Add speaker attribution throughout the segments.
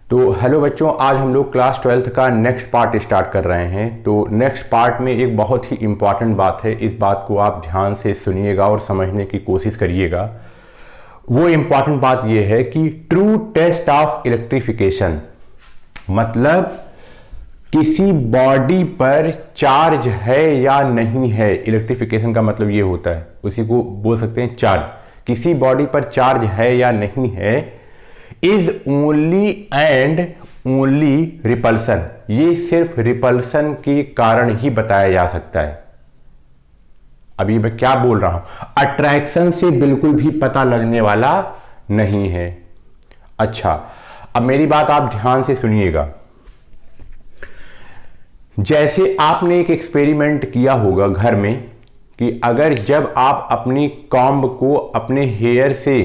Speaker 1: तो हेलो बच्चों, आज हम लोग क्लास 12th का नेक्स्ट पार्ट स्टार्ट कर रहे हैं। तो नेक्स्ट पार्ट में एक बहुत ही इम्पॉर्टेंट बात है, इस बात को आप ध्यान से सुनिएगा और समझने की कोशिश करिएगा। वो इम्पॉर्टेंट बात ये है कि ट्रू टेस्ट ऑफ इलेक्ट्रिफिकेशन, मतलब किसी बॉडी पर चार्ज है या नहीं है। इलेक्ट्रिफिकेशन का मतलब ये होता है, उसी को बोल सकते हैं चार्ज। किसी बॉडी पर चार्ज है या नहीं है is only and only repulsion. ये सिर्फ रिपल्सन के कारण ही बताया जा सकता है। अभी मैं क्या बोल रहा हूं, अट्रैक्शन से बिल्कुल भी पता लगने वाला नहीं है। अच्छा, अब मेरी बात आप ध्यान से सुनिएगा। जैसे आपने एक एक्सपेरिमेंट किया होगा घर में कि अगर जब आप अपनी कॉम्ब को अपने हेयर से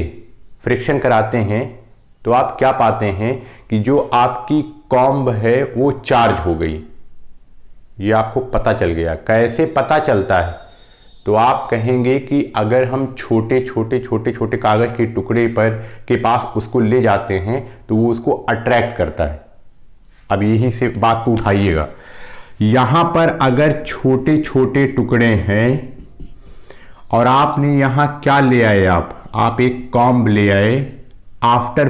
Speaker 1: फ्रिक्शन कराते हैं तो आप क्या पाते हैं कि जो आपकी कॉम्ब है वो चार्ज हो गई। ये आपको पता चल गया। कैसे पता चलता है? तो आप कहेंगे कि अगर हम छोटे छोटे कागज के टुकड़े पर के पास उसको ले जाते हैं तो वो उसको अट्रैक्ट करता है। अब यही से बात को उठाइएगा। यहां पर अगर छोटे छोटे टुकड़े हैं और आपने यहां क्या ले आए, आप एक कॉम्ब ले आए। आफ्टर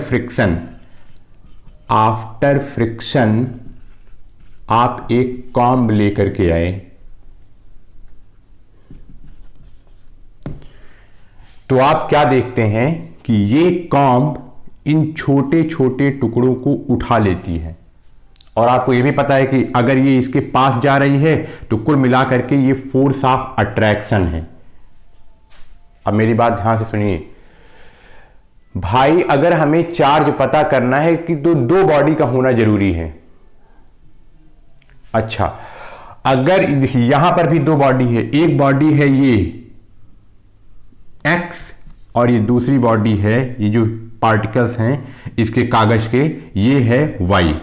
Speaker 1: फ्रिक्शन आप एक कॉम्ब लेकर के आए, तो आप क्या देखते हैं कि ये कॉम्ब इन छोटे छोटे टुकड़ों को उठा लेती है। और आपको ये भी पता है कि अगर ये इसके पास जा रही है तो कुल मिलाकर के ये फोर्स ऑफ अट्रैक्शन है। अब मेरी बात ध्यान से सुनिए भाई, अगर हमें चार्ज पता करना है कि तो दो बॉडी का होना जरूरी है। अच्छा, अगर यहां पर भी दो बॉडी है, एक बॉडी है ये X और ये दूसरी बॉडी है, ये जो पार्टिकल्स हैं इसके कागज के, ये है Y।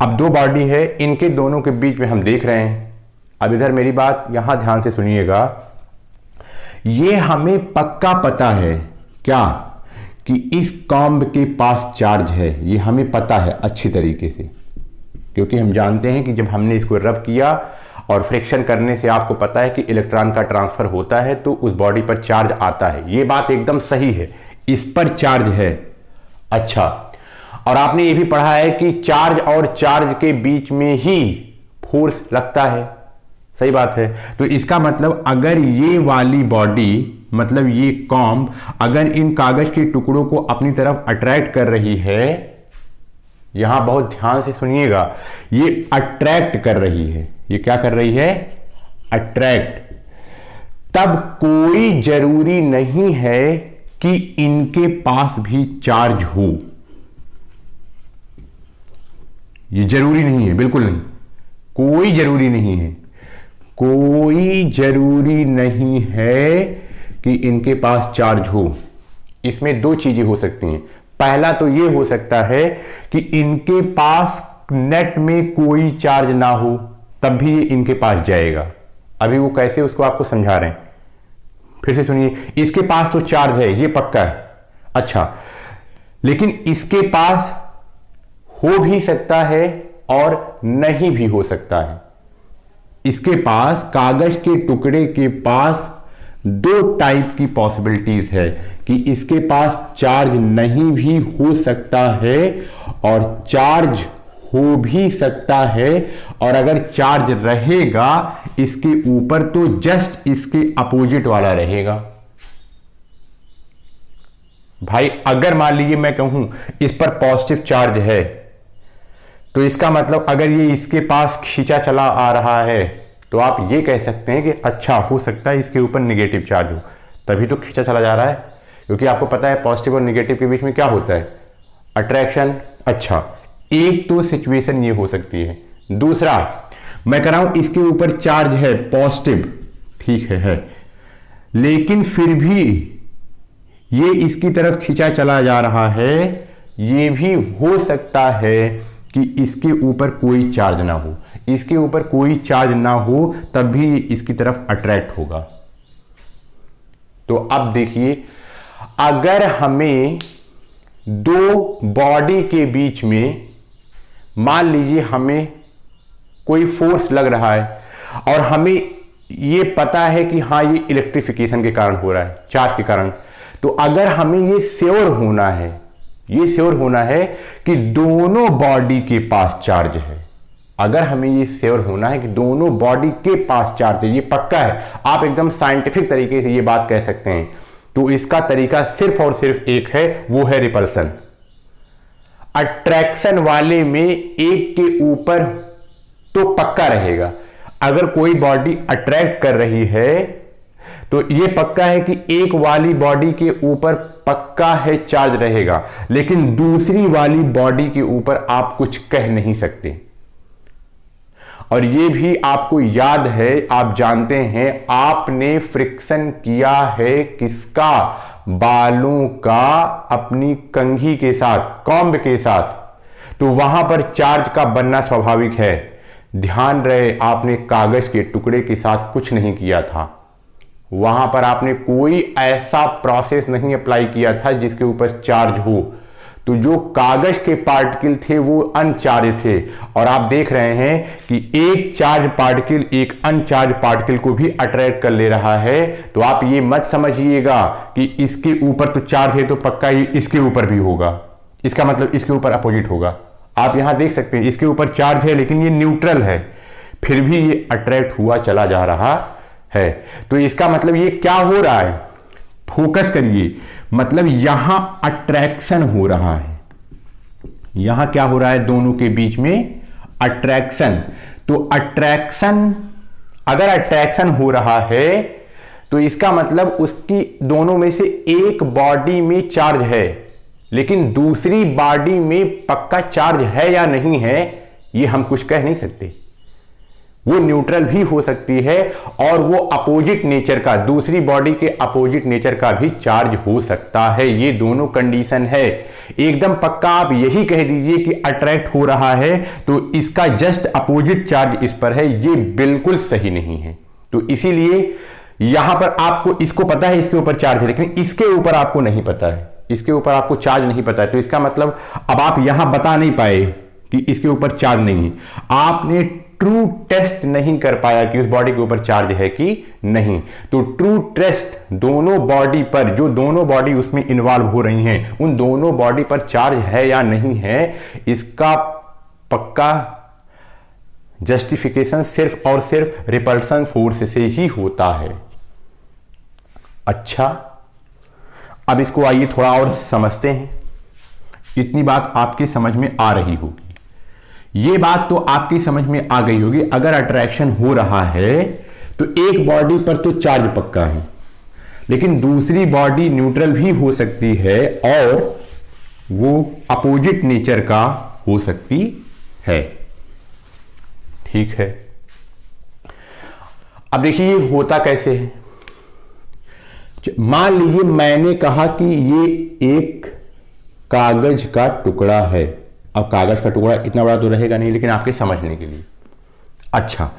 Speaker 1: अब दो बॉडी है, इनके दोनों के बीच में हम देख रहे हैं। अब इधर मेरी बात यहां ध्यान से सुनिएगा। ये हमें पक्का पता है क्या कि इस कॉम्ब के पास चार्ज है। ये हमें पता है अच्छी तरीके से, क्योंकि हम जानते हैं कि जब हमने इसको रब किया और फ्रिक्शन करने से आपको पता है कि इलेक्ट्रॉन का ट्रांसफर होता है तो उस बॉडी पर चार्ज आता है। ये बात एकदम सही है, इस पर चार्ज है। अच्छा, और आपने ये भी पढ़ा है कि चार्ज और चार्ज के बीच में ही फोर्स लगता है। सही बात है। तो इसका मतलब अगर ये वाली बॉडी, मतलब ये कॉम्ब, अगर इन कागज के टुकड़ों को अपनी तरफ अट्रैक्ट कर रही है, यहां बहुत ध्यान से सुनिएगा, ये अट्रैक्ट कर रही है। ये क्या कर रही है? अट्रैक्ट। तब कोई जरूरी नहीं है कि इनके पास भी चार्ज हो। ये जरूरी नहीं है, बिल्कुल नहीं। कोई जरूरी नहीं है, कोई जरूरी नहीं है कि इनके पास चार्ज हो। इसमें दो चीजें हो सकती हैं। पहला तो ये हो सकता है कि इनके पास नेट में कोई चार्ज ना हो, तब भी ये इनके पास जाएगा। अभी वो कैसे, उसको आपको समझा रहे हैं। फिर से सुनिए, इसके पास तो चार्ज है, ये पक्का है। अच्छा, लेकिन इसके पास हो भी सकता है और नहीं भी हो सकता है। इसके पास, कागज के टुकड़े के पास दो टाइप की पॉसिबिलिटीज है कि इसके पास चार्ज नहीं भी हो सकता है और चार्ज हो भी सकता है। और अगर चार्ज रहेगा इसके ऊपर तो जस्ट इसके अपोजिट वाला रहेगा। भाई, अगर मान लीजिए मैं कहूं इस पर पॉजिटिव चार्ज है, तो इसका मतलब अगर ये इसके पास खींचा चला आ रहा है तो आप ये कह सकते हैं कि अच्छा, हो सकता है इसके ऊपर नेगेटिव चार्ज हो, तभी तो खींचा चला जा रहा है। क्योंकि आपको पता है पॉजिटिव और नेगेटिव के बीच में क्या होता है? अट्रैक्शन। अच्छा, एक तो सिचुएशन ये हो सकती है। दूसरा, मैं कह रहा हूं इसके ऊपर चार्ज है पॉजिटिव, ठीक है, लेकिन फिर भी ये इसकी तरफ खींचा चला जा रहा है। ये भी हो सकता है कि इसके ऊपर कोई चार्ज ना हो। इसके ऊपर कोई चार्ज ना हो तब भी इसकी तरफ अट्रैक्ट होगा। तो अब देखिए, अगर हमें दो बॉडी के बीच में मान लीजिए हमें कोई फोर्स लग रहा है और हमें ये पता है कि हाँ ये इलेक्ट्रिफिकेशन के कारण हो रहा है, चार्ज के कारण। तो अगर हमें ये श्योर होना है कि दोनों बॉडी के पास चार्ज है, अगर हमें ये श्योर होना है कि दोनों बॉडी के पास चार्ज है, ये पक्का है, आप एकदम साइंटिफिक तरीके से ये बात कह सकते हैं, तो इसका तरीका सिर्फ और सिर्फ एक है, वो है रिपल्सन। अट्रैक्शन वाले में एक के ऊपर तो पक्का रहेगा, अगर कोई बॉडी अट्रैक्ट कर रही है तो यह पक्का है कि एक वाली बॉडी के ऊपर पक्का है चार्ज रहेगा, लेकिन दूसरी वाली बॉडी के ऊपर आप कुछ कह नहीं सकते। और यह भी आपको याद है, आप जानते हैं, आपने फ्रिक्शन किया है किसका, बालों का अपनी कंघी के साथ, कॉम्ब के साथ, तो वहां पर चार्ज का बनना स्वाभाविक है। ध्यान रहे, आपने कागज के टुकड़े के साथ कुछ नहीं किया था, वहां पर आपने कोई ऐसा प्रोसेस नहीं अप्लाई किया था जिसके ऊपर चार्ज हो। तो जो कागज के पार्टिकल थे वो अनचार्ज थे, और आप देख रहे हैं कि एक चार्ज पार्टिकल एक अनचार्ज पार्टिकल को भी अट्रैक्ट कर ले रहा है। तो आप ये मत समझिएगा कि इसके ऊपर तो चार्ज है तो पक्का ही इसके ऊपर भी होगा, इसका मतलब इसके ऊपर अपोजिट होगा। आप यहां देख सकते हैं इसके ऊपर चार्ज है लेकिन ये न्यूट्रल है, फिर भी ये अट्रैक्ट हुआ चला जा रहा है। तो इसका मतलब ये क्या हो रहा है, फोकस करिए, मतलब यहां अट्रैक्शन हो रहा है, यहां क्या हो रहा है, दोनों के बीच में अट्रैक्शन। तो अट्रैक्शन, अगर अट्रैक्शन हो रहा है तो इसका मतलब उसकी दोनों में से एक बॉडी में चार्ज है, लेकिन दूसरी बॉडी में पक्का चार्ज है या नहीं है ये हम कुछ कह नहीं सकते। वो न्यूट्रल भी हो सकती है और वो अपोजिट नेचर का, दूसरी बॉडी के अपोजिट नेचर का भी चार्ज हो सकता है। ये दोनों कंडीशन है। एकदम पक्का आप यही कह दीजिए कि अट्रैक्ट हो रहा है तो इसका जस्ट अपोजिट चार्ज इस पर है, ये बिल्कुल सही नहीं है। तो इसीलिए यहां पर आपको इसको पता है इसके ऊपर चार्ज है, लेकिन इसके ऊपर आपको नहीं पता है, इसके ऊपर आपको चार्ज नहीं पता है। तो इसका मतलब अब आप यहां बता नहीं पाए कि इसके ऊपर चार्ज नहीं है, आपने ट्रू टेस्ट नहीं कर पाया कि उस बॉडी के ऊपर चार्ज है कि नहीं। तो ट्रू टेस्ट दोनों बॉडी पर, जो दोनों बॉडी उसमें इन्वॉल्व हो रही हैं, उन दोनों बॉडी पर चार्ज है या नहीं है, इसका पक्का जस्टिफिकेशन सिर्फ और सिर्फ रिपल्सन फोर्स से ही होता है। अच्छा, अब इसको आइए थोड़ा और समझते हैं। इतनी बात आपकी समझ में आ रही होगी, ये बात तो आपकी समझ में आ गई होगी। अगर अट्रैक्शन हो रहा है तो एक बॉडी पर तो चार्ज पक्का है, लेकिन दूसरी बॉडी न्यूट्रल भी हो सकती है और वो अपोजिट नेचर का हो सकती है। ठीक है, अब देखिए ये होता कैसे है। मान लीजिए मैंने कहा कि ये एक कागज का टुकड़ा है। अब कागज का टुकड़ा इतना बड़ा तो रहेगा नहीं, लेकिन आपके समझने के लिए, अच्छा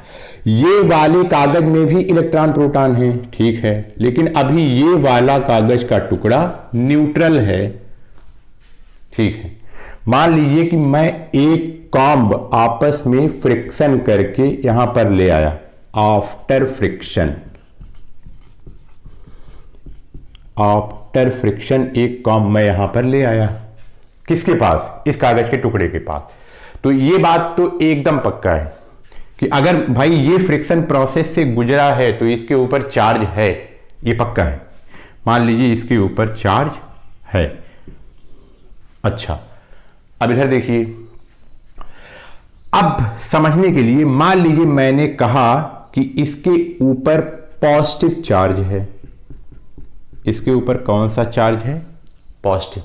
Speaker 1: ये वाले कागज में भी इलेक्ट्रॉन प्रोटॉन है, ठीक है, लेकिन अभी ये वाला कागज का टुकड़ा न्यूट्रल है। ठीक है, मान लीजिए कि मैं एक कॉम्ब आपस में फ्रिक्शन करके यहां पर ले आया। आफ्टर फ्रिक्शन एक कॉम्ब मैं यहां पर ले आया, किसके पास, इस कागज के टुकड़े के पास। तो ये बात तो एकदम पक्का है कि अगर भाई ये फ्रिक्शन प्रोसेस से गुजरा है तो इसके ऊपर चार्ज है, ये पक्का है। मान लीजिए इसके ऊपर चार्ज है। अच्छा, अब इधर देखिए, अब समझने के लिए मान लीजिए मैंने कहा कि इसके ऊपर पॉजिटिव चार्ज है। इसके ऊपर कौन सा चार्ज है, पॉजिटिव।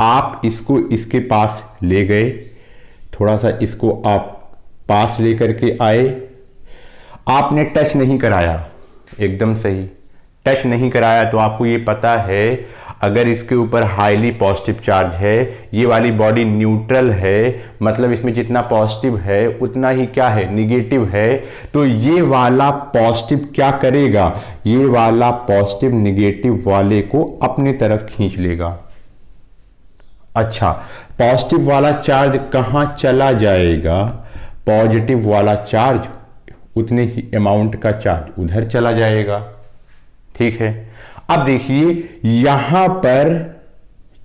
Speaker 1: आप इसको इसके पास ले गए, थोड़ा सा इसको आप पास लेकर के आए, आपने टच नहीं कराया, एकदम सही, टच नहीं कराया। तो आपको ये पता है अगर इसके ऊपर हाईली पॉजिटिव चार्ज है, ये वाली बॉडी न्यूट्रल है, मतलब इसमें जितना पॉजिटिव है उतना ही क्या है, निगेटिव है। तो ये वाला पॉजिटिव क्या करेगा, ये वाला पॉजिटिव निगेटिव वाले को अपनी तरफ खींच लेगा। अच्छा, पॉजिटिव वाला चार्ज कहां चला जाएगा? पॉजिटिव वाला चार्ज उतने ही अमाउंट का चार्ज उधर चला जाएगा। ठीक है, अब देखिए यहां पर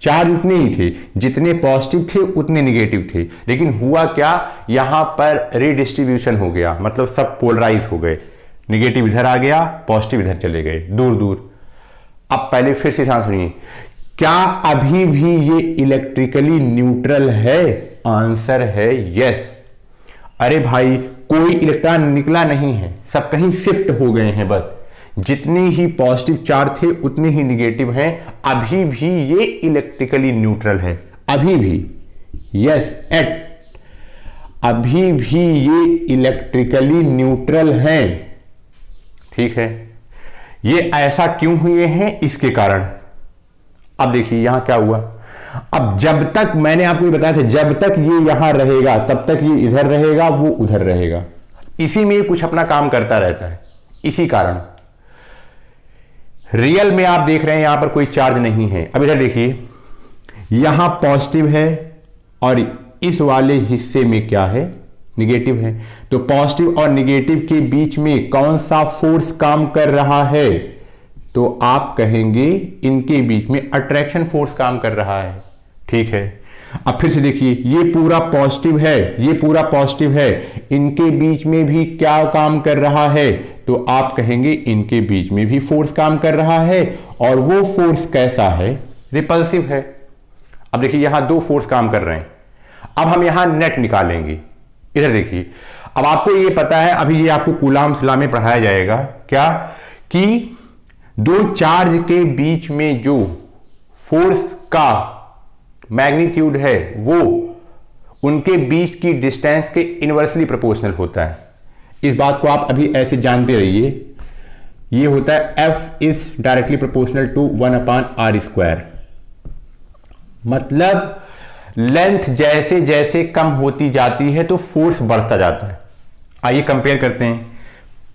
Speaker 1: चार्ज उतने ही थे, जितने पॉजिटिव थे उतने निगेटिव थे, लेकिन हुआ क्या, यहां पर रिडिस्ट्रीब्यूशन हो गया, मतलब सब पोलराइज हो गए, निगेटिव इधर आ गया, पॉजिटिव इधर चले गए दूर दूर। अब पहले फिर से ध्यान सुनिए, क्या अभी भी ये इलेक्ट्रिकली न्यूट्रल है? आंसर है यस। अरे भाई, कोई इलेक्ट्रॉन निकला नहीं है, सब कहीं शिफ्ट हो गए हैं, बस जितने ही पॉजिटिव चार्ज थे उतने ही निगेटिव हैं। अभी भी ये इलेक्ट्रिकली न्यूट्रल है, अभी भी, यस एट, अभी भी ये इलेक्ट्रिकली न्यूट्रल है। ठीक है, ये ऐसा क्यों हुए हैं? इसके कारण। अब देखिए यहां क्या हुआ, अब जब तक मैंने आपको ये बताया था, जब तक ये यहां रहेगा तब तक ये इधर रहेगा, वो उधर रहेगा, इसी में कुछ अपना काम करता रहता है। इसी कारण रियल में आप देख रहे हैं यहां पर कोई चार्ज नहीं है। अब इधर देखिए, यहां पॉजिटिव है और इस वाले हिस्से में क्या है? निगेटिव है। तो पॉजिटिव और निगेटिव के बीच में कौन सा फोर्स काम कर रहा है? तो आप कहेंगे इनके बीच में अट्रैक्शन फोर्स काम कर रहा है। ठीक है, अब फिर से देखिए, ये पूरा पॉजिटिव है, ये पूरा पॉजिटिव है, इनके बीच में भी क्या काम कर रहा है? तो आप कहेंगे इनके बीच में भी फोर्स काम कर रहा है, और वो फोर्स कैसा है? रिपल्सिव है। अब देखिए यहां दो फोर्स काम कर रहे हैं। अब हम यहां नेट निकालेंगे। इधर देखिए, अब आपको ये पता है, अभी ये आपको कूलाम्स लॉ में पढ़ाया जाएगा, क्या कि दो चार्ज के बीच में जो फोर्स का मैग्नीट्यूड है वो उनके बीच की डिस्टेंस के इनवर्सली प्रोपोर्शनल होता है। इस बात को आप अभी ऐसे जानते रहिए, ये होता है F is directly proportional to 1/r²। मतलब लेंथ जैसे जैसे कम होती जाती है तो फोर्स बढ़ता जाता है। आइए कंपेयर करते हैं,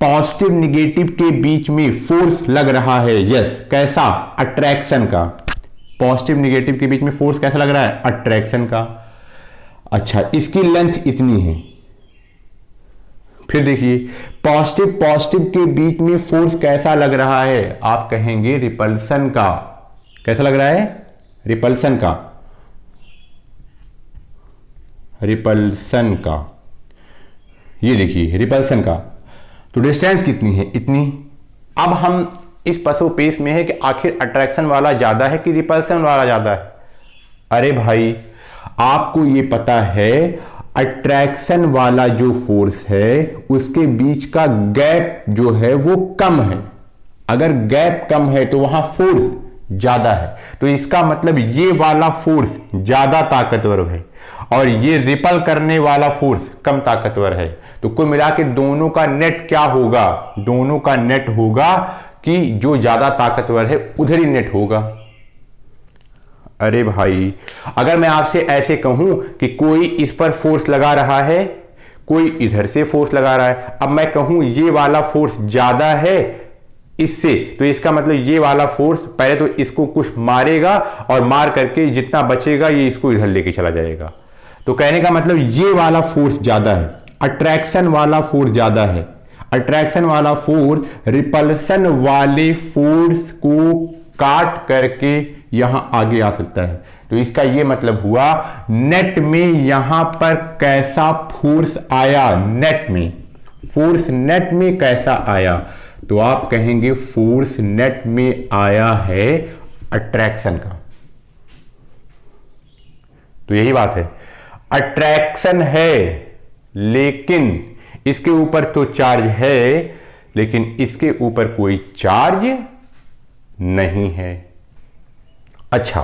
Speaker 1: पॉजिटिव निगेटिव के बीच में फोर्स लग रहा है, यस, कैसा? अट्रैक्शन का। पॉजिटिव निगेटिव के बीच में फोर्स कैसा लग रहा है? अट्रैक्शन का। अच्छा, इसकी लेंथ इतनी है। फिर देखिए, पॉजिटिव पॉजिटिव के बीच में फोर्स कैसा लग रहा है? आप कहेंगे रिपल्सन का। कैसा लग रहा है? रिपल्सन का, रिपल्सन का। ये देखिए रिपल्सन का। तो डिस्टेंस कितनी है? इतनी। अब हम इस पसोपेश में है कि आखिर अट्रैक्शन वाला ज्यादा है कि रिपल्सन वाला ज्यादा है? अरे भाई, आपको ये पता है अट्रैक्शन वाला जो फोर्स है उसके बीच का गैप जो है वो कम है। अगर गैप कम है तो वहां फोर्स ज्यादा है, तो इसका मतलब ये वाला फोर्स ज्यादा ताकतवर है और ये रिपल करने वाला फोर्स कम ताकतवर है। तो कुल मिला के दोनों का नेट क्या होगा? दोनों का नेट होगा कि जो ज्यादा ताकतवर है उधर ही नेट होगा। अरे भाई, अगर मैं आपसे ऐसे कहूं कि कोई इस पर फोर्स लगा रहा है, कोई इधर से फोर्स लगा रहा है, अब मैं कहूं ये वाला फोर्स ज्यादा है इससे, तो इसका मतलब ये वाला फोर्स पहले तो इसको कुछ मारेगा और मार करके जितना बचेगा ये इसको इधर लेके चला जाएगा। तो कहने का मतलब ये वाला फोर्स ज्यादा है, अट्रैक्शन वाला फोर्स ज्यादा है। अट्रैक्शन वाला फोर्स रिपल्सन वाले फोर्स को काट करके यहां आगे आ सकता है। तो इसका यह मतलब हुआ नेट में यहां पर कैसा फोर्स आया? नेट में फोर्स, नेट में कैसा आया? तो आप कहेंगे फोर्स नेट में आया है अट्रैक्शन का। तो यही बात है, अट्रैक्शन है लेकिन इसके ऊपर तो चार्ज है, लेकिन इसके ऊपर कोई चार्ज नहीं है। अच्छा,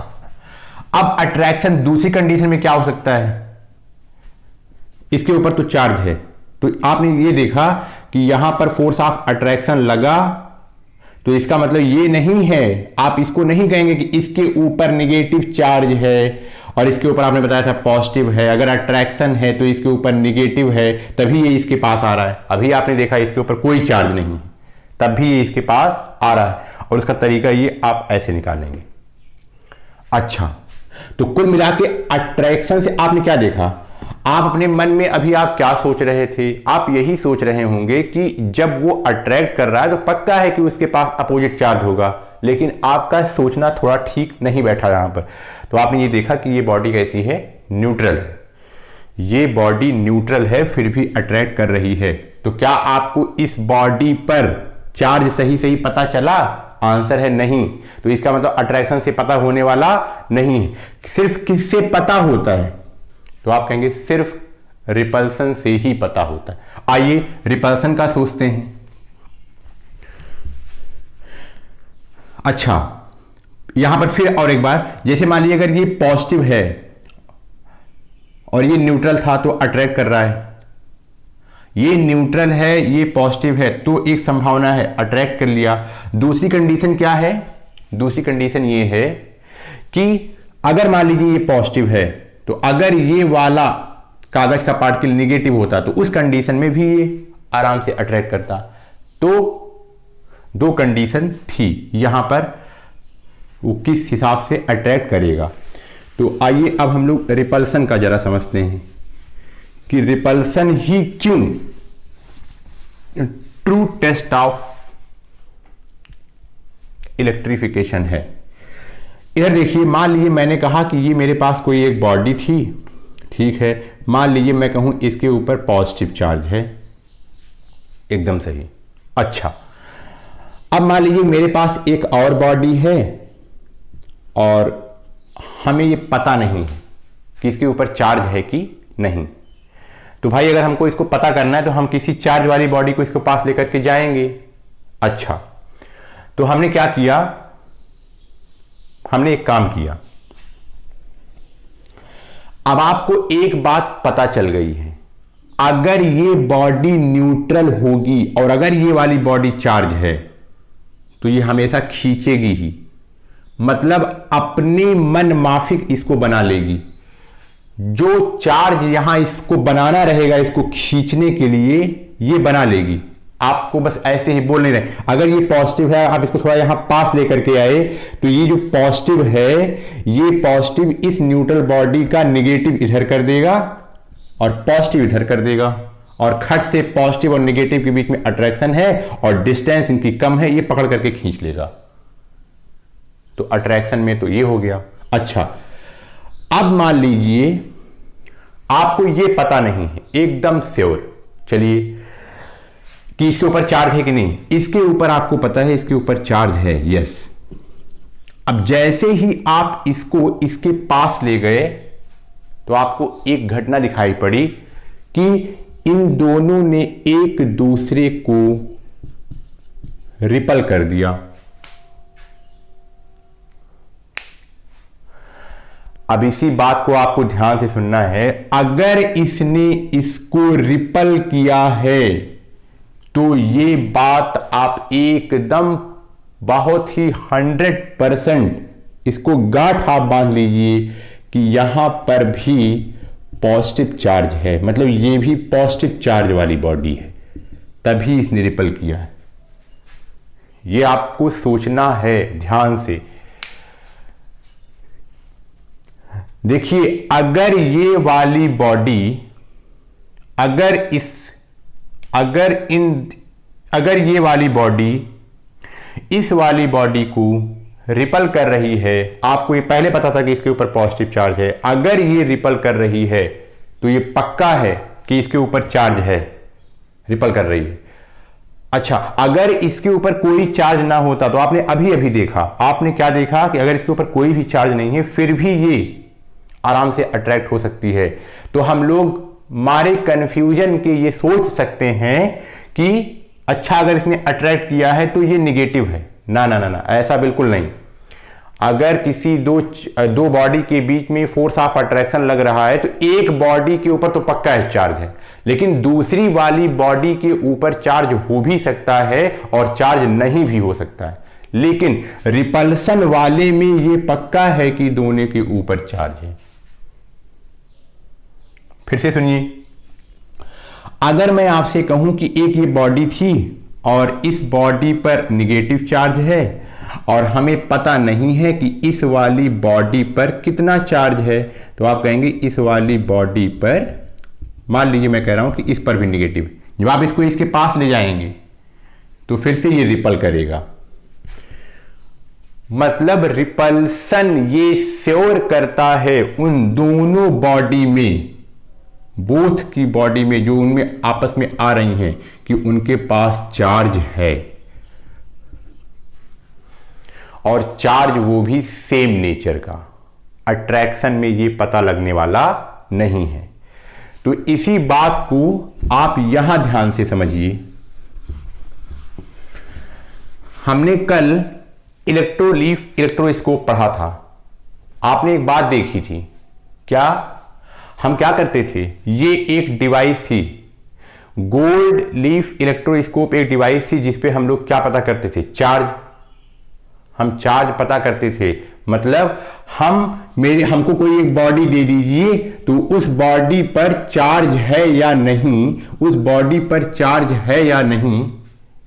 Speaker 1: अब अट्रैक्शन दूसरी कंडीशन में क्या हो सकता है? इसके ऊपर तो चार्ज है, तो आपने ये देखा कि यहां पर फोर्स ऑफ अट्रैक्शन लगा, तो इसका मतलब ये नहीं है, आप इसको नहीं कहेंगे कि इसके ऊपर नेगेटिव चार्ज है और इसके ऊपर आपने बताया था पॉजिटिव है। अगर अट्रैक्शन है तो इसके ऊपर नेगेटिव है, तभी ये इसके पास आ रहा है। अभी आपने देखा इसके ऊपर कोई चार्ज नहीं, तब भी ये इसके पास आ रहा है, और उसका तरीका ये आप ऐसे निकालेंगे। अच्छा, तो कुल मिला के अट्रैक्शन से आपने क्या देखा, आप अपने मन में अभी आप क्या सोच रहे थे, आप यही सोच रहे होंगे कि जब वो अट्रैक्ट कर रहा है तो पक्का है कि उसके पास अपोजिट चार्ज होगा, लेकिन आपका सोचना थोड़ा ठीक नहीं बैठा यहां पर। तो आपने ये देखा कि ये बॉडी कैसी है, न्यूट्रल है, ये बॉडी न्यूट्रल है फिर भी अट्रैक्ट कर रही है। तो क्या आपको इस बॉडी पर चार्ज सही सही पता चला? आंसर है नहीं। तो इसका मतलब अट्रैक्शन से पता होने वाला नहीं है। सिर्फ किससे पता होता है? तो आप कहेंगे सिर्फ रिपल्सन से ही पता होता है। आइए रिपल्सन का सोचते हैं। अच्छा, यहां पर फिर और एक बार, जैसे मान लीजिए अगर ये पॉजिटिव है और ये न्यूट्रल था तो अट्रैक्ट कर रहा है, ये न्यूट्रल है ये पॉजिटिव है तो एक संभावना है अट्रैक्ट कर लिया। दूसरी कंडीशन क्या है? दूसरी कंडीशन ये है कि अगर मान लीजिए ये पॉजिटिव है तो अगर ये वाला कागज का पार्टिकल निगेटिव होता तो उस कंडीशन में भी ये आराम से अट्रैक्ट करता। तो दो कंडीशन थी यहां पर, वो किस हिसाब से अट्रैक्ट करेगा। तो आइए अब हम लोग रिपल्सन का जरा समझते हैं कि रिपल्सन ही क्यों ट्रू टेस्ट ऑफ इलेक्ट्रिफिकेशन है। इधर देखिए, मान लीजिए मैंने कहा कि ये मेरे पास कोई एक बॉडी थी, ठीक है, मान लीजिए मैं कहूं इसके ऊपर पॉजिटिव चार्ज है, एकदम सही। अच्छा, अब मान लीजिए मेरे पास एक और बॉडी है और हमें ये पता नहीं है कि इसके ऊपर चार्ज है कि नहीं। तो भाई अगर हमको इसको पता करना है तो हम किसी चार्ज वाली बॉडी को इसके पास लेकर के जाएंगे। अच्छा, तो हमने क्या किया, हमने एक काम किया। अब आपको एक बात पता चल गई है, अगर ये बॉडी न्यूट्रल होगी और अगर ये वाली बॉडी चार्ज है तो ये हमेशा खींचेगी ही, मतलब अपने मन माफिक इसको बना लेगी। जो चार्ज यहां इसको बनाना रहेगा, इसको खींचने के लिए ये बना लेगी। आपको बस ऐसे ही बोल नहीं रहे, अगर ये पॉजिटिव है आप इसको थोड़ा यहां पास लेकर के आए तो ये जो पॉजिटिव है ये पॉजिटिव इस न्यूट्रल बॉडी का नेगेटिव इधर कर देगा और पॉजिटिव इधर कर देगा, और खट से पॉजिटिव और नेगेटिव के बीच में अट्रैक्शन है और डिस्टेंस इनकी कम है, ये पकड़ करके खींच लेगा। तो अट्रैक्शन में तो ये हो गया। अच्छा, अब मान लीजिए आपको ये पता नहीं है एकदम श्योर, चलिए, कि इसके ऊपर चार्ज है कि नहीं। इसके ऊपर आपको पता है इसके ऊपर चार्ज है, यस। अब जैसे ही आप इसको इसके पास ले गए तो आपको एक घटना दिखाई पड़ी कि इन दोनों ने एक दूसरे को रिपल कर दिया। अब इसी बात को आपको ध्यान से सुनना है। अगर इसने इसको रिपल किया है तो ये बात आप एकदम बहुत ही 100% इसको गांठ आप बांध लीजिए कि यहां पर भी पॉजिटिव चार्ज है, मतलब ये भी पॉजिटिव चार्ज वाली बॉडी है, तभी इसने रिपल किया है। ये आपको सोचना है ध्यान से। देखिए, अगर ये वाली बॉडी अगर ये वाली बॉडी इस वाली बॉडी को रिपल कर रही है, आपको ये पहले पता था कि इसके ऊपर पॉजिटिव चार्ज है, अगर ये रिपल कर रही है तो ये पक्का है कि इसके ऊपर चार्ज है, रिपल कर रही है। अच्छा, अगर इसके ऊपर कोई चार्ज ना होता तो आपने अभी अभी देखा, आपने क्या देखा कि अगर इसके ऊपर कोई भी चार्ज नहीं है फिर भी ये आराम से अट्रैक्ट हो सकती है। तो हम लोग मारे कंफ्यूजन के ये सोच सकते हैं कि अच्छा अगर इसने अट्रैक्ट किया है तो ये निगेटिव है। ना ना ना ना, ऐसा बिल्कुल नहीं। अगर किसी दो बॉडी के बीच में फोर्स ऑफ अट्रैक्शन लग रहा है तो एक बॉडी के ऊपर तो पक्का है चार्ज है, लेकिन दूसरी वाली बॉडी के ऊपर चार्ज हो भी सकता है और चार्ज नहीं भी हो सकता है। लेकिन रिपल्सन वाले में ये पक्का है कि दोनों के ऊपर चार्ज है। फिर से सुनिए, अगर मैं आपसे कहूं कि एक ये बॉडी थी और इस बॉडी पर निगेटिव चार्ज है और हमें पता नहीं है कि इस वाली बॉडी पर कितना चार्ज है, तो आप कहेंगे इस वाली बॉडी पर, मान लीजिए मैं कह रहा हूं कि इस पर भी निगेटिव, जब आप इसको इसके पास ले जाएंगे तो फिर से ये रिपल करेगा। मतलब रिपल्सन ये श्योर करता है उन दोनों बॉडी में, बोथ की बॉडी में जो उनमें आपस में आ रही हैं, कि उनके पास चार्ज है, और चार्ज वो भी सेम नेचर का। अट्रैक्शन में ये पता लगने वाला नहीं है। तो इसी बात को आप यहां ध्यान से समझिए। हमने कल इलेक्ट्रोलीफ इलेक्ट्रोस्कोप पढ़ा था, आपने एक बात देखी थी, क्या हम क्या करते थे, ये एक डिवाइस थी, गोल्ड लीफ इलेक्ट्रोस्कोप एक डिवाइस थी जिसपे हम लोग क्या पता करते थे, चार्ज। हम चार्ज पता करते थे, मतलब हमको कोई एक बॉडी दे दीजिए तो उस बॉडी पर चार्ज है या नहीं, उस बॉडी पर चार्ज है या नहीं,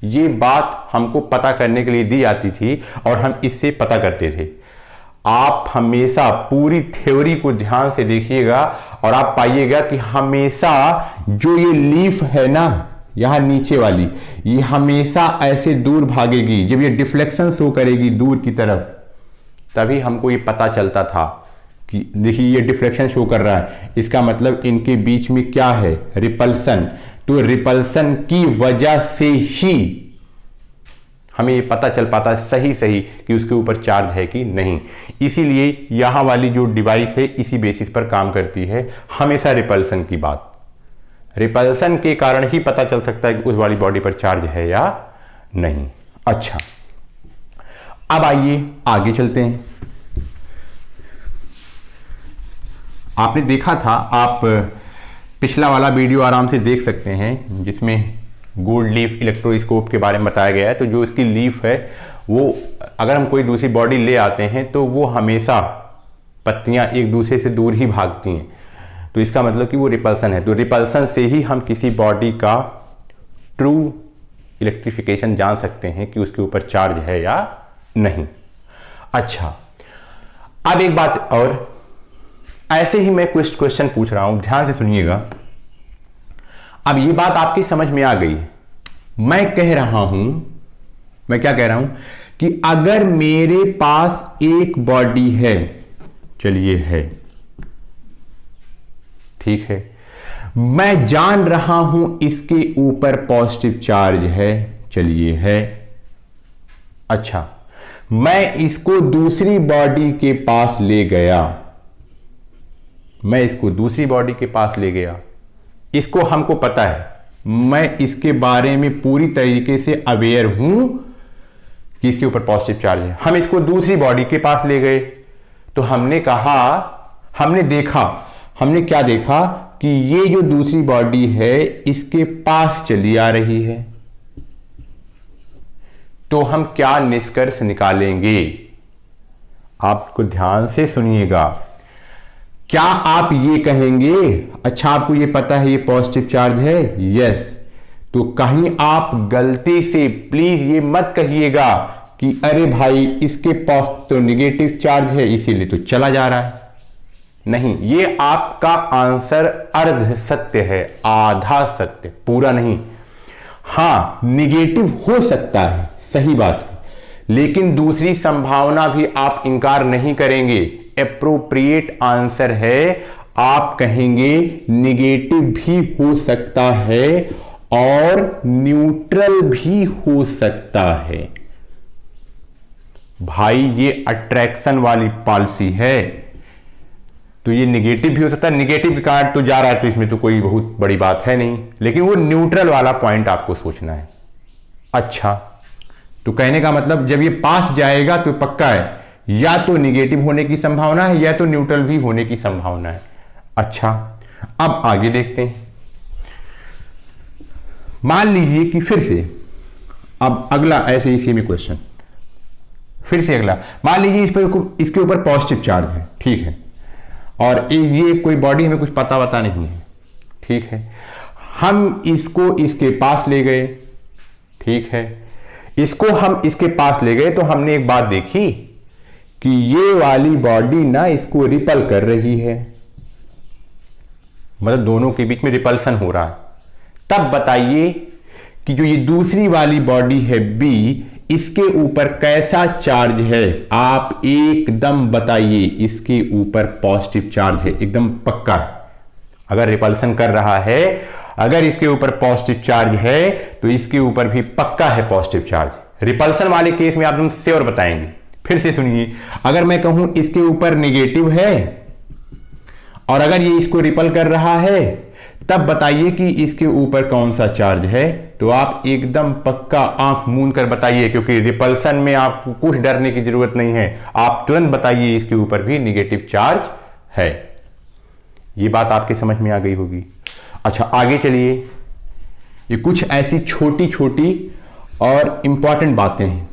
Speaker 1: ये बात हमको पता करने के लिए दी जाती थी और हम इससे पता करते थे। आप हमेशा पूरी थ्योरी को ध्यान से देखिएगा और आप पाइएगा कि हमेशा जो ये लीफ है ना, यहां नीचे वाली, ये हमेशा ऐसे दूर भागेगी। जब ये डिफ्लेक्शन शो करेगी दूर की तरफ, तभी हमको ये पता चलता था कि देखिए ये डिफ्लेक्शन शो कर रहा है, इसका मतलब इनके बीच में क्या है, रिपल्सन। तो रिपल्सन की वजह से ही हमें ये पता चल पाता है सही सही कि उसके ऊपर चार्ज है कि नहीं। इसीलिए यहां वाली जो डिवाइस है इसी बेसिस पर काम करती है, हमेशा रिपल्सन की बात, रिपल्सन के कारण ही पता चल सकता है कि उस वाली बॉडी पर चार्ज है या नहीं। अच्छा, अब आइए आगे चलते हैं। आपने देखा था, आप पिछला वाला वीडियो आराम से देख सकते हैं जिसमें गोल्ड लीफ इलेक्ट्रोस्कोप के बारे में बताया गया है। तो जो इसकी लीफ है वो अगर हम कोई दूसरी बॉडी ले आते हैं तो वो हमेशा पत्तियां एक दूसरे से दूर ही भागती हैं, तो इसका मतलब कि वो रिपल्सन है। तो रिपल्सन से ही हम किसी बॉडी का ट्रू इलेक्ट्रिफिकेशन जान सकते हैं कि उसके ऊपर चार्ज है या नहीं। अच्छा, अब एक बात और, ऐसे ही मैं क्वेश्चन पूछ रहा हूं, ध्यान से सुनिएगा। अब ये बात आपकी समझ में आ गई। मैं कह रहा हूं, मैं क्या कह रहा हूं कि अगर मेरे पास एक बॉडी है, चलिए है, ठीक है, मैं जान रहा हूं इसके ऊपर पॉजिटिव चार्ज है, चलिए है। अच्छा, मैं इसको दूसरी बॉडी के पास ले गया, मैं इसको दूसरी बॉडी के पास ले गया, इसको हमको पता है, मैं इसके बारे में पूरी तरीके से अवेयर हूं कि इसके ऊपर पॉजिटिव चार्ज है। हम इसको दूसरी बॉडी के पास ले गए तो हमने कहा, हमने देखा, हमने क्या देखा कि ये जो दूसरी बॉडी है इसके पास चली आ रही है। तो हम क्या निष्कर्ष निकालेंगे, आपको ध्यान से सुनिएगा। क्या आप ये कहेंगे, अच्छा आपको ये पता है ये पॉजिटिव चार्ज है, यस, तो कहीं आप गलती से प्लीज ये मत कहिएगा कि अरे भाई इसके पास तो निगेटिव चार्ज है इसीलिए तो चला जा रहा है। नहीं, ये आपका आंसर अर्ध सत्य है, आधा सत्य, पूरा नहीं। हां, निगेटिव हो सकता है, सही बात है, लेकिन दूसरी संभावना भी आप इंकार नहीं करेंगे। एप्रोप्रिएट आंसर है, आप कहेंगे निगेटिव भी हो सकता है और न्यूट्रल भी हो सकता है। भाई ये अट्रैक्शन वाली पॉलिसी है, तो ये निगेटिव भी हो सकता है, निगेटिव कार्ड तो जा रहा है तो इसमें तो कोई बहुत बड़ी बात है नहीं, लेकिन वो न्यूट्रल वाला पॉइंट आपको सोचना है। अच्छा, तो कहने का मतलब जब ये पास जाएगा तो पक्का है, या तो निगेटिव होने की संभावना है या तो न्यूट्रल भी होने की संभावना है। अच्छा, अब आगे देखते हैं। मान लीजिए कि फिर से, अब अगला ऐसे ही सेम क्वेश्चन, फिर से अगला, मान लीजिए इस पर इसके ऊपर पॉजिटिव चार्ज है, ठीक है, और ये कोई बॉडी हमें कुछ पता नहीं है, ठीक है, हम इसको इसके पास ले गए, ठीक है, इसको हम इसके पास ले गए तो हमने एक बात देखी कि ये वाली बॉडी ना इसको रिपल कर रही है, मतलब दोनों के बीच में रिपल्सन हो रहा है। तब बताइए कि जो ये दूसरी वाली बॉडी है बी, इसके ऊपर कैसा चार्ज है? आप एकदम बताइए। इसके ऊपर पॉजिटिव चार्ज है, एकदम पक्का है। अगर रिपल्सन कर रहा है, अगर इसके ऊपर पॉजिटिव चार्ज है तो इसके ऊपर भी पक्का है पॉजिटिव चार्ज। रिपल्सन वाले केस में आप हम श्योर बताएंगे। फिर से सुनिए, अगर मैं कहूं इसके ऊपर नेगेटिव है और अगर ये इसको रिपल कर रहा है, तब बताइए कि इसके ऊपर कौन सा चार्ज है। तो आप एकदम पक्का आंख मूंद कर बताइए, क्योंकि रिपल्सन में आपको कुछ डरने की जरूरत नहीं है। आप तुरंत बताइए इसके ऊपर भी नेगेटिव चार्ज है। ये बात आपके समझ में आ गई होगी। अच्छा, आगे चलिए। ये कुछ ऐसी छोटी छोटी और इंपॉर्टेंट बातें हैं।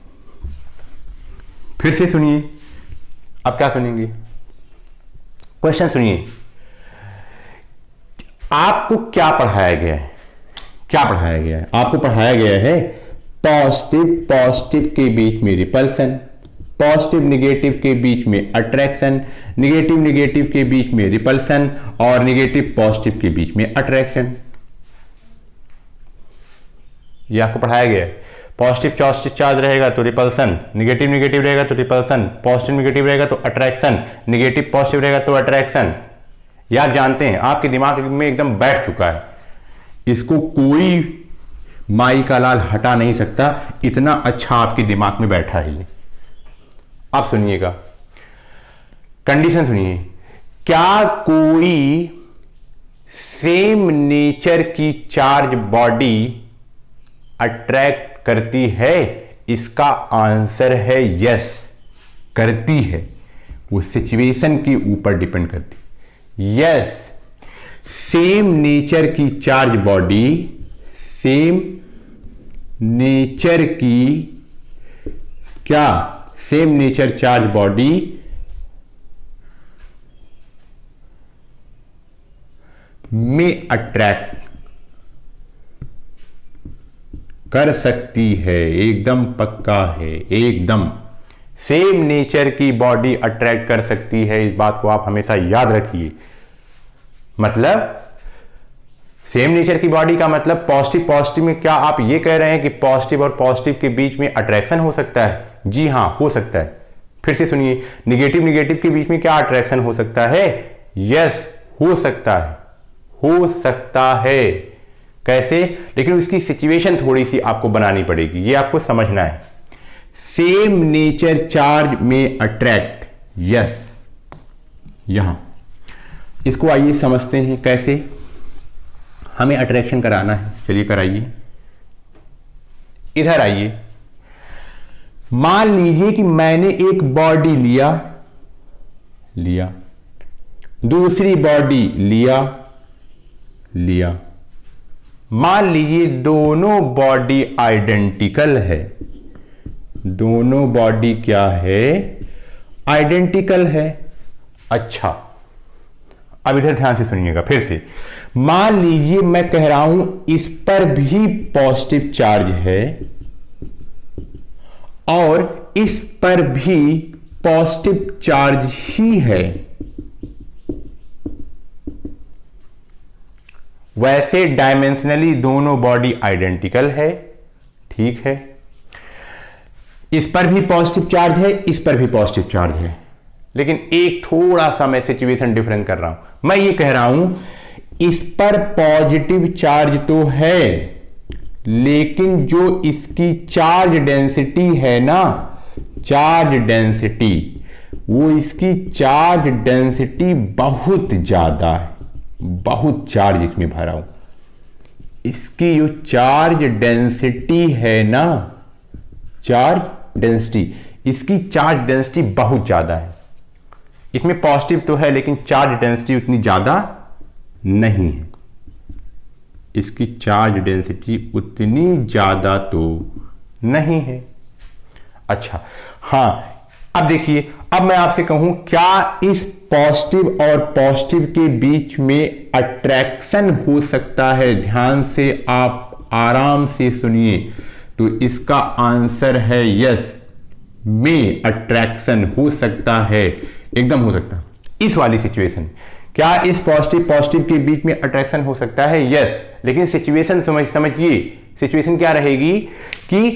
Speaker 1: फिर से सुनिए। अब क्या सुनेंगे? क्वेश्चन सुनिए। आपको क्या पढ़ाया गया है? क्या पढ़ाया गया है? आपको पढ़ाया गया है पॉजिटिव के बीच में रिपल्सन, पॉजिटिव नेगेटिव के बीच में अट्रैक्शन, नेगेटिव के बीच में रिपल्सन और नेगेटिव पॉजिटिव के बीच में अट्रैक्शन। ये आपको पढ़ाया गया है। पॉजिटिव चार्ज रहेगा तो रिपल्सन, नेगेटिव रहेगा तो रिपल्सन, पॉजिटिव नेगेटिव रहेगा तो अट्रैक्शन, नेगेटिव पॉजिटिव रहेगा तो अट्रैक्शन। ये आप जानते हैं, आपके दिमाग में एकदम बैठ चुका है। इसको कोई माई का लाल हटा नहीं सकता, इतना अच्छा आपके दिमाग में बैठा है ये। आप सुनिएगा, कंडीशन सुनिए। क्या कोई सेम नेचर की चार्ज बॉडी अट्रैक्ट करती है? इसका आंसर है यस, करती है। वो सिचुएशन के ऊपर डिपेंड करती है। यस, सेम नेचर की चार्ज बॉडी, सेम नेचर की क्या? सेम नेचर चार्ज बॉडी में अट्रैक्ट कर सकती है। एकदम पक्का है, एकदम। सेम नेचर की बॉडी अट्रैक्ट कर सकती है, इस बात को आप हमेशा याद रखिए। मतलब सेम नेचर की बॉडी का मतलब पॉजिटिव में क्या आप ये कह रहे हैं कि पॉजिटिव और पॉजिटिव के बीच में अट्रैक्शन हो सकता है? जी हां, हो सकता है। फिर से सुनिए, नेगेटिव के बीच में क्या अट्रैक्शन हो सकता है? यस, हो सकता है, हो सकता है। कैसे? लेकिन उसकी सिचुएशन थोड़ी सी आपको बनानी पड़ेगी, ये आपको समझना है। सेम नेचर चार्ज में अट्रैक्ट, यस। यहां इसको आइए समझते हैं कैसे हमें अट्रैक्शन कराना है। चलिए कराइए। इधर आइए। मान लीजिए कि मैंने एक बॉडी लिया, दूसरी बॉडी लिया। मान लीजिए दोनों बॉडी आइडेंटिकल है। दोनों बॉडी क्या है? आइडेंटिकल है। अच्छा, अब इधर ध्यान से सुनिएगा। फिर से मान लीजिए मैं कह रहा हूं इस पर भी पॉजिटिव चार्ज है और इस पर भी पॉजिटिव चार्ज ही है। वैसे डायमेंशनली दोनों बॉडी आइडेंटिकल है, ठीक है। इस पर भी पॉजिटिव चार्ज है, इस पर भी पॉजिटिव चार्ज है, लेकिन एक थोड़ा सा मैं सिचुएशन डिफरेंट कर रहा हूं। मैं ये कह रहा हूं इस पर पॉजिटिव चार्ज तो है, लेकिन जो इसकी चार्ज डेंसिटी है ना, चार्ज डेंसिटी, वो इसकी चार्ज डेंसिटी बहुत ज्यादा है, बहुत चार्ज इसमें भरा हूं। इसकी जो चार्ज डेंसिटी है ना, चार्ज डेंसिटी, इसकी चार्ज डेंसिटी बहुत ज्यादा है। इसमें पॉजिटिव तो है लेकिन चार्ज डेंसिटी उतनी ज्यादा नहीं है। इसकी चार्ज डेंसिटी उतनी ज्यादा तो नहीं है। अच्छा, हां, अब देखिए, अब मैं आपसे कहूं क्या इस पॉजिटिव और पॉजिटिव के बीच में अट्रैक्शन हो सकता है? ध्यान से आप आराम से सुनिए। तो तो इसका आंसर है यस, में अट्रैक्शन हो सकता है, एकदम हो सकता है। इस वाली सिचुएशन, क्या इस पॉजिटिव पॉजिटिव के बीच में अट्रैक्शन हो सकता है? यस। लेकिन सिचुएशन समझिए, सिचुएशन क्या रहेगी कि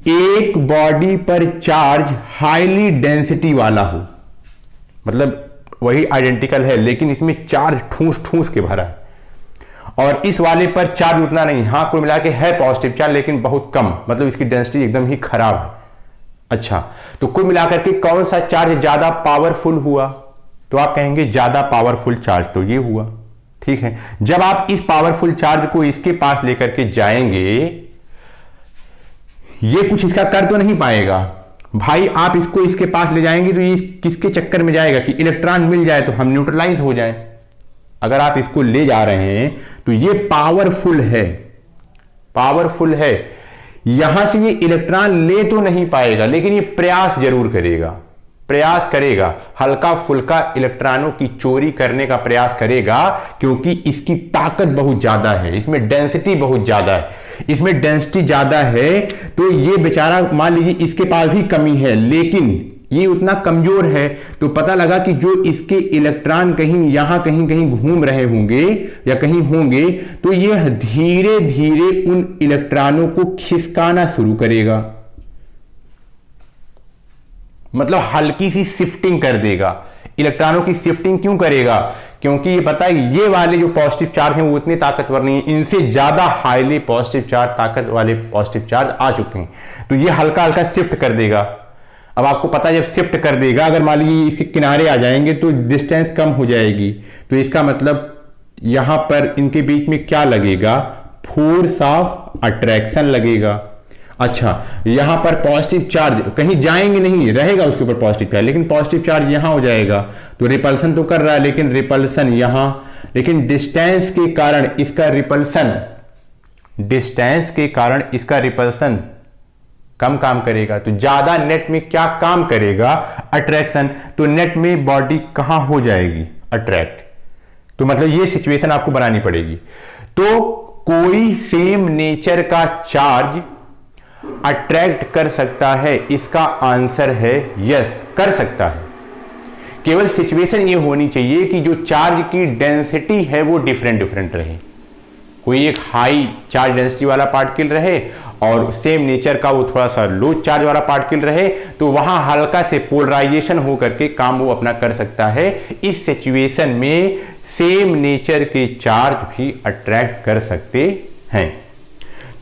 Speaker 1: एक बॉडी पर चार्ज हाईली डेंसिटी वाला हो, मतलब वही आइडेंटिकल है लेकिन इसमें चार्ज ठूस ठूस के भरा है, और इस वाले पर चार्ज उतना नहीं, हाँ कुल मिला के है पॉजिटिव चार्ज लेकिन बहुत कम, मतलब इसकी डेंसिटी एकदम ही खराब है। अच्छा, तो कुल मिलाकर के कौन सा चार्ज ज्यादा पावरफुल हुआ? तो आप कहेंगे ज्यादा पावरफुल चार्ज तो ये हुआ, ठीक है। जब आप इस पावरफुल चार्ज को इसके पास लेकर के जाएंगे, ये कुछ इसका कर तो नहीं पाएगा भाई, आप इसको इसके पास ले जाएंगे तो ये किसके चक्कर में जाएगा कि इलेक्ट्रॉन मिल जाए तो हम न्यूट्रलाइज हो जाए। अगर आप इसको ले जा रहे हैं तो ये पावरफुल है, पावरफुल है, यहां से ये इलेक्ट्रॉन ले तो नहीं पाएगा लेकिन ये प्रयास जरूर करेगा, प्रयास करेगा, हल्का फुल्का इलेक्ट्रॉनों की चोरी करने का प्रयास करेगा, क्योंकि इसकी ताकत बहुत ज्यादा है, इसमें डेंसिटी बहुत ज्यादा है, इसमें डेंसिटी ज्यादा है। तो ये बेचारा मान लीजिए इसके पास भी कमी है लेकिन ये उतना कमजोर है, तो पता लगा कि जो इसके इलेक्ट्रॉन कहीं यहां कहीं कहीं घूम रहे होंगे या कहीं होंगे, तो ये धीरे धीरे उन इलेक्ट्रॉनों को खिसकाना शुरू करेगा, मतलब हल्की सी शिफ्टिंग कर देगा। इलेक्ट्रॉनों की शिफ्टिंग क्यों करेगा? क्योंकि ये पता है ये वाले जो पॉजिटिव चार्ज हैं वो इतने ताकतवर नहीं है, इनसे ज्यादा हाईली पॉजिटिव चार्ज, ताकत वाले पॉजिटिव चार्ज आ चुके हैं, तो ये हल्का हल्का शिफ्ट कर देगा। अब आपको पता है जब शिफ्ट कर देगा, अगर मान लीजिए इसके किनारे आ जाएंगे तो डिस्टेंस कम हो जाएगी, तो इसका मतलब यहां पर इनके बीच में क्या लगेगा? फोर्स ऑफ अट्रैक्शन लगेगा। अच्छा, यहां पर पॉजिटिव चार्ज कहीं जाएंगे नहीं, रहेगा उसके ऊपर पॉजिटिव चार्ज, लेकिन पॉजिटिव चार्ज यहां हो जाएगा, तो रिपल्सन तो कर रहा है लेकिन रिपल्सन यहां, लेकिन डिस्टेंस के कारण इसका रिपल्सन, डिस्टेंस के कारण इसका रिपल्सन कम काम करेगा। तो ज्यादा नेट में क्या काम करेगा? अट्रैक्शन। तो नेट में बॉडी कहां हो जाएगी? अट्रैक्ट। तो मतलब ये सिचुएशन आपको बनानी पड़ेगी। तो कोई सेम नेचर का चार्ज अट्रैक्ट कर सकता है, इसका आंसर है यस, कर सकता है। केवल सिचुएशन ये होनी चाहिए कि जो चार्ज की डेंसिटी है वो डिफरेंट डिफरेंट रहे, कोई एक हाई चार्ज डेंसिटी वाला पार्टिकल रहे और सेम नेचर का वो थोड़ा सा लो चार्ज वाला पार्टिकल रहे, तो वहां हल्का से पोलराइजेशन हो करके काम वो अपना कर सकता है। इस सिचुएशन में सेम नेचर के चार्ज भी अट्रैक्ट कर सकते हैं।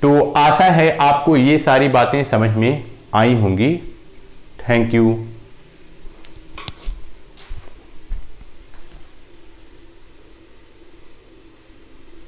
Speaker 1: तो आशा है आपको ये सारी बातें समझ में आई होंगी। Thank you.